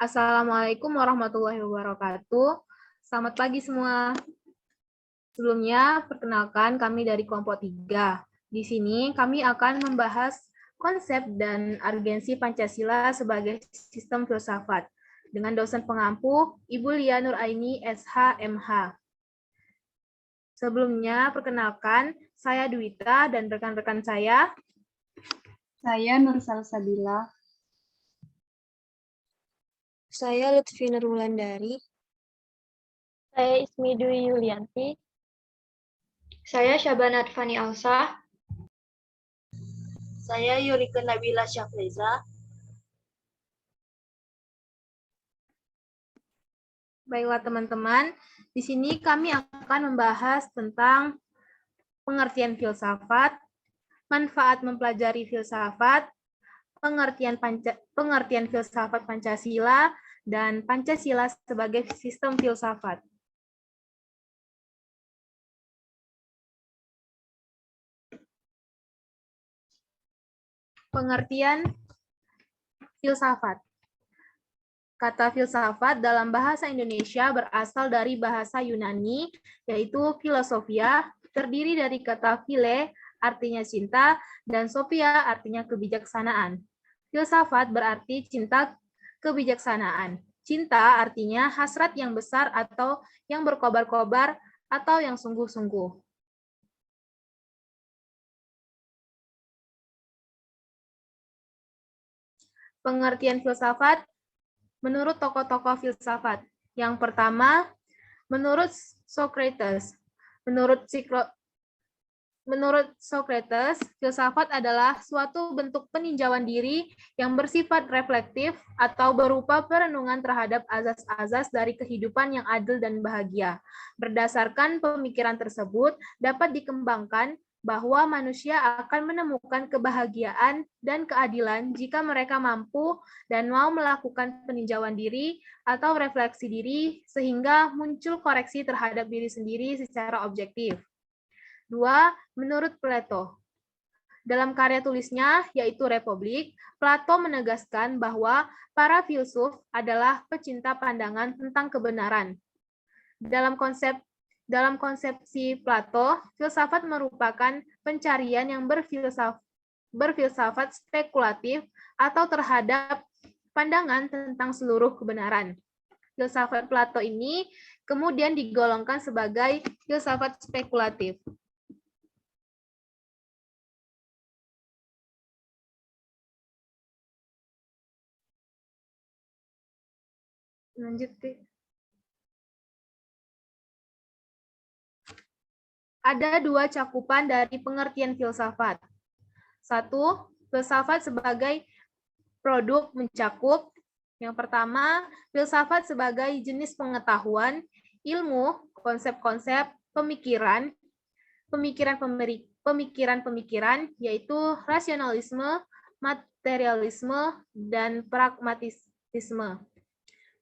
Assalamualaikum warahmatullahi wabarakatuh. Selamat pagi semua. Sebelumnya, perkenalkan kami dari kelompok 3. Di sini kami akan membahas konsep dan urgensi Pancasila sebagai sistem filsafat dengan dosen pengampu Ibu Lia Nuraini SH MH. Sebelumnya, perkenalkan saya Dwita dan rekan-rekan saya. Saya Nur Salsabila. Saya Lutfi Nurwulandari. Saya Ismi Dwi Yulianti. Saya Syabanat Fani Alsah. Saya Yurika Nabila Syafriza. Baiklah teman-teman, di sini kami akan membahas tentang pengertian filsafat, manfaat mempelajari filsafat, pengertian filsafat Pancasila, dan Pancasila sebagai sistem filsafat. Pengertian filsafat. Kata filsafat dalam bahasa Indonesia berasal dari bahasa Yunani, yaitu filosofia, terdiri dari kata phile, artinya cinta, dan sophia, artinya kebijaksanaan. Filsafat berarti cinta kebijaksanaan. Cinta artinya hasrat yang besar atau yang berkobar-kobar atau yang sungguh-sungguh. Pengertian filsafat menurut tokoh-tokoh filsafat. Yang pertama, menurut Socrates. Menurut Socrates, filsafat adalah suatu bentuk peninjauan diri yang bersifat reflektif atau berupa perenungan terhadap azas-azas dari kehidupan yang adil dan bahagia. Berdasarkan pemikiran tersebut, dapat dikembangkan bahwa manusia akan menemukan kebahagiaan dan keadilan jika mereka mampu dan mau melakukan peninjauan diri atau refleksi diri sehingga muncul koreksi terhadap diri sendiri secara objektif. 2. Menurut Plato. Dalam karya tulisnya, yaitu Republik, Plato menegaskan bahwa para filsuf adalah pecinta pandangan tentang kebenaran. Dalam konsepsi Plato, filsafat merupakan pencarian yang berfilsafat spekulatif atau terhadap pandangan tentang seluruh kebenaran. Filsafat Plato ini kemudian digolongkan sebagai filsafat spekulatif. Lanjut, ada dua cakupan dari pengertian filsafat. 1. Filsafat sebagai produk mencakup. Yang pertama, filsafat sebagai jenis pengetahuan, ilmu, konsep-konsep, pemikiran-pemikiran, yaitu rasionalisme, materialisme, dan pragmatisme.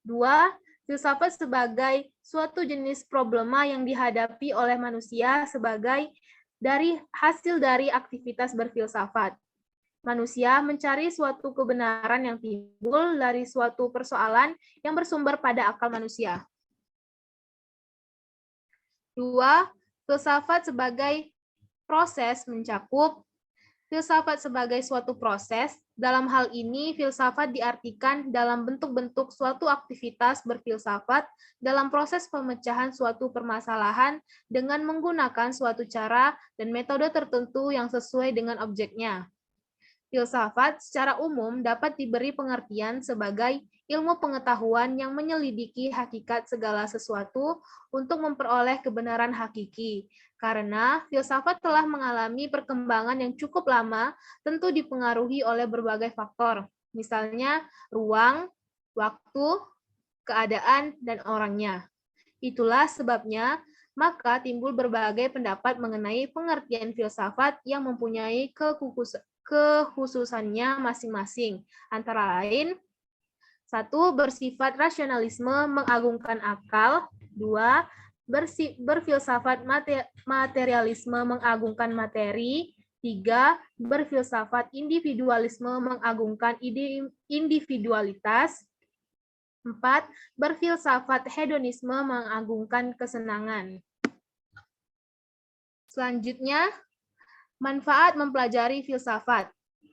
2. Filsafat sebagai suatu jenis problema yang dihadapi oleh manusia sebagai hasil dari aktivitas berfilsafat. Manusia mencari suatu kebenaran yang timbul dari suatu persoalan yang bersumber pada akal manusia. 2. Filsafat sebagai proses mencakup. Filsafat sebagai suatu proses, dalam hal ini filsafat diartikan dalam bentuk-bentuk suatu aktivitas berfilsafat dalam proses pemecahan suatu permasalahan dengan menggunakan suatu cara dan metode tertentu yang sesuai dengan objeknya. Filsafat secara umum dapat diberi pengertian sebagai ilmu pengetahuan yang menyelidiki hakikat segala sesuatu untuk memperoleh kebenaran hakiki. Karena filsafat telah mengalami perkembangan yang cukup lama, tentu dipengaruhi oleh berbagai faktor, misalnya ruang, waktu, keadaan, dan orangnya. Itulah sebabnya, maka timbul berbagai pendapat mengenai pengertian filsafat yang mempunyai kekhususannya masing-masing, antara lain 1. Bersifat rasionalisme mengagungkan akal. 2. Berfilsafat materialisme mengagungkan materi. 3. Berfilsafat individualisme mengagungkan individualitas. 4. Berfilsafat hedonisme mengagungkan kesenangan. Selanjutnya, manfaat mempelajari filsafat.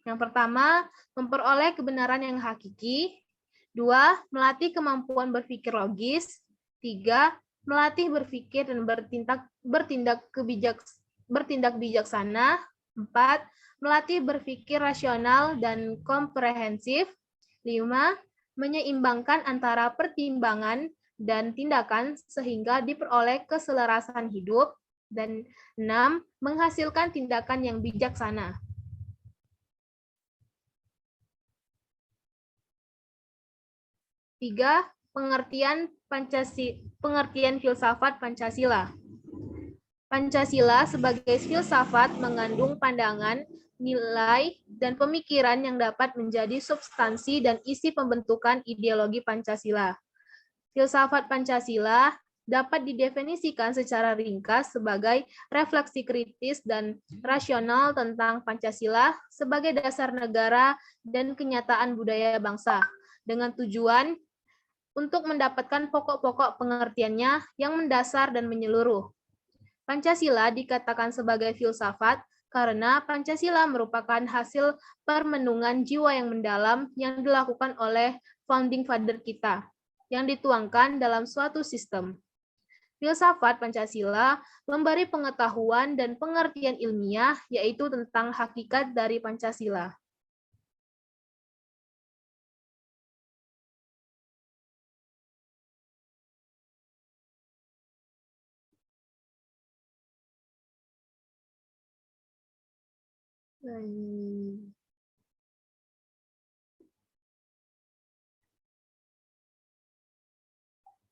Yang pertama, memperoleh kebenaran yang hakiki. 2. Melatih kemampuan berpikir logis. 3. Melatih berpikir dan bertindak bijaksana. 4. Melatih berpikir rasional dan komprehensif. 5. Menyeimbangkan antara pertimbangan dan tindakan sehingga diperoleh keselarasan hidup. Dan 6. Menghasilkan tindakan yang bijaksana. Tiga, pengertian filsafat Pancasila. Pancasila sebagai filsafat mengandung pandangan, nilai, dan pemikiran yang dapat menjadi substansi dan isi pembentukan ideologi Pancasila. Filsafat Pancasila dapat didefinisikan secara ringkas sebagai refleksi kritis dan rasional tentang Pancasila sebagai dasar negara dan kenyataan budaya bangsa, dengan tujuan untuk mendapatkan pokok-pokok pengertiannya yang mendasar dan menyeluruh. Pancasila dikatakan sebagai filsafat karena Pancasila merupakan hasil permenungan jiwa yang mendalam yang dilakukan oleh founding father kita, yang dituangkan dalam suatu sistem. Filsafat Pancasila memberi pengetahuan dan pengertian ilmiah, yaitu tentang hakikat dari Pancasila.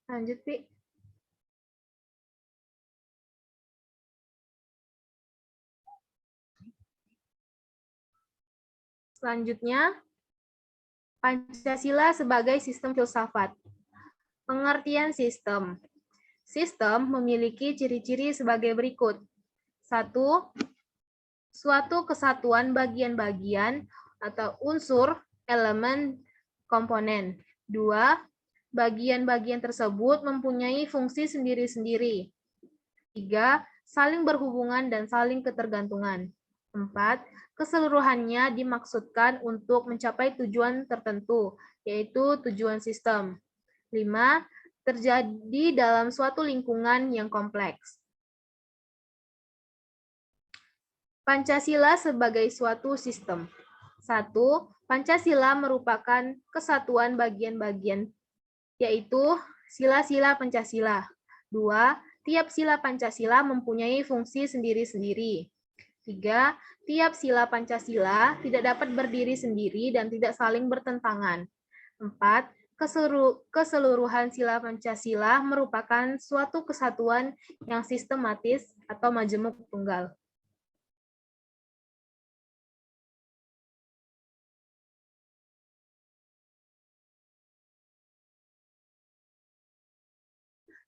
Lanjut, Pi. Selanjutnya, Pancasila sebagai sistem filsafat. Pengertian sistem. Sistem memiliki ciri-ciri sebagai berikut. 1. Suatu kesatuan bagian-bagian atau unsur, elemen, komponen. 2. Bagian-bagian tersebut mempunyai fungsi sendiri-sendiri. 3. Saling berhubungan dan saling ketergantungan. 4. Keseluruhannya dimaksudkan untuk mencapai tujuan tertentu, yaitu tujuan sistem. 5. Terjadi dalam suatu lingkungan yang kompleks. Pancasila sebagai suatu sistem. 1. Pancasila merupakan kesatuan bagian-bagian, yaitu sila-sila Pancasila. 2. Tiap sila Pancasila mempunyai fungsi sendiri-sendiri. 3. Tiap sila Pancasila tidak dapat berdiri sendiri dan tidak saling bertentangan. 4. Keseluruhan sila Pancasila merupakan suatu kesatuan yang sistematis atau majemuk tunggal.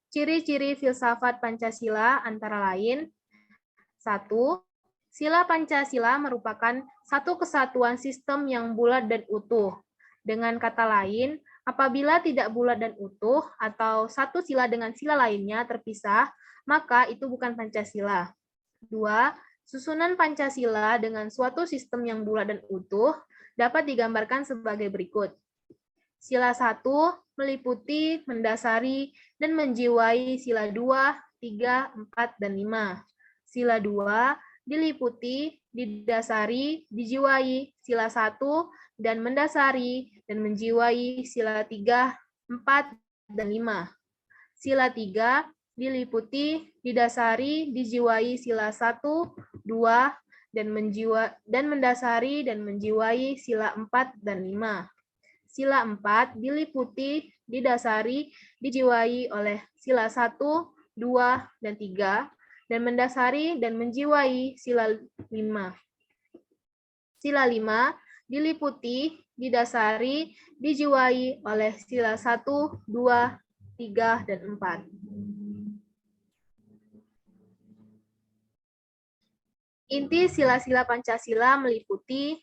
Ciri-ciri filsafat Pancasila antara lain: 1. Sila Pancasila merupakan satu kesatuan sistem yang bulat dan utuh. Dengan kata lain, apabila tidak bulat dan utuh atau satu sila dengan sila lainnya terpisah, maka itu bukan Pancasila. 2. Susunan Pancasila dengan suatu sistem yang bulat dan utuh dapat digambarkan sebagai berikut. Sila 1 meliputi, mendasari, dan menjiwai sila 2, 3, 4, dan 5. Sila 2 diliputi, didasari, dijiwai sila 1, dan mendasari dan menjiwai sila 3, 4, dan 5. Sila 3 diliputi, didasari, dijiwai sila 1, 2, dan mendasari dan menjiwai sila 4 dan 5. Sila 4 diliputi, didasari, dijiwai oleh sila 1, 2, dan 3, dan mendasari dan menjiwai sila 5. Sila 5 diliputi, didasari, dijiwai oleh sila 1, 2, 3, dan 4. Inti sila-sila Pancasila meliputi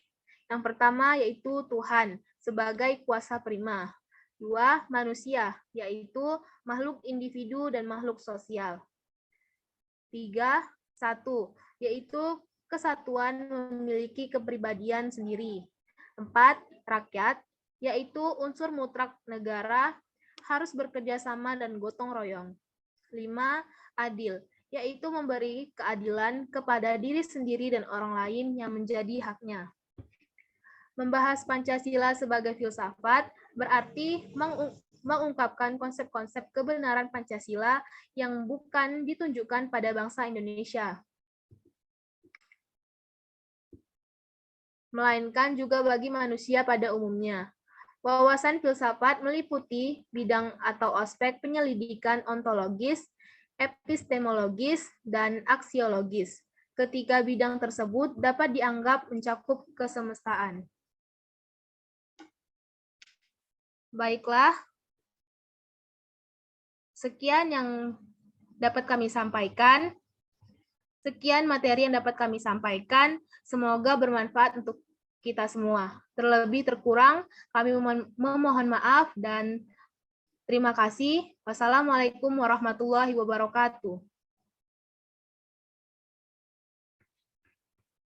yang pertama yaitu Tuhan sebagai kuasa prima. 2. Manusia, yaitu makhluk individu dan makhluk sosial. 3. 1. Yaitu kesatuan memiliki kepribadian sendiri. 4. Rakyat, yaitu unsur mutlak negara harus bekerja sama dan gotong royong. 5. Adil, yaitu memberi keadilan kepada diri sendiri dan orang lain yang menjadi haknya. Membahas Pancasila sebagai filsafat berarti mengungkapkan konsep-konsep kebenaran Pancasila yang bukan ditunjukkan pada bangsa Indonesia, melainkan juga bagi manusia pada umumnya. Wawasan filsafat meliputi bidang atau aspek penyelidikan ontologis, epistemologis, dan aksiologis. Ketika bidang tersebut dapat dianggap mencakup kesemestaan. Baiklah, sekian yang dapat kami sampaikan. Sekian materi yang dapat kami sampaikan. Semoga bermanfaat untuk kita semua. Terlebih terkurang, kami memohon maaf dan terima kasih. Wassalamualaikum warahmatullahi wabarakatuh.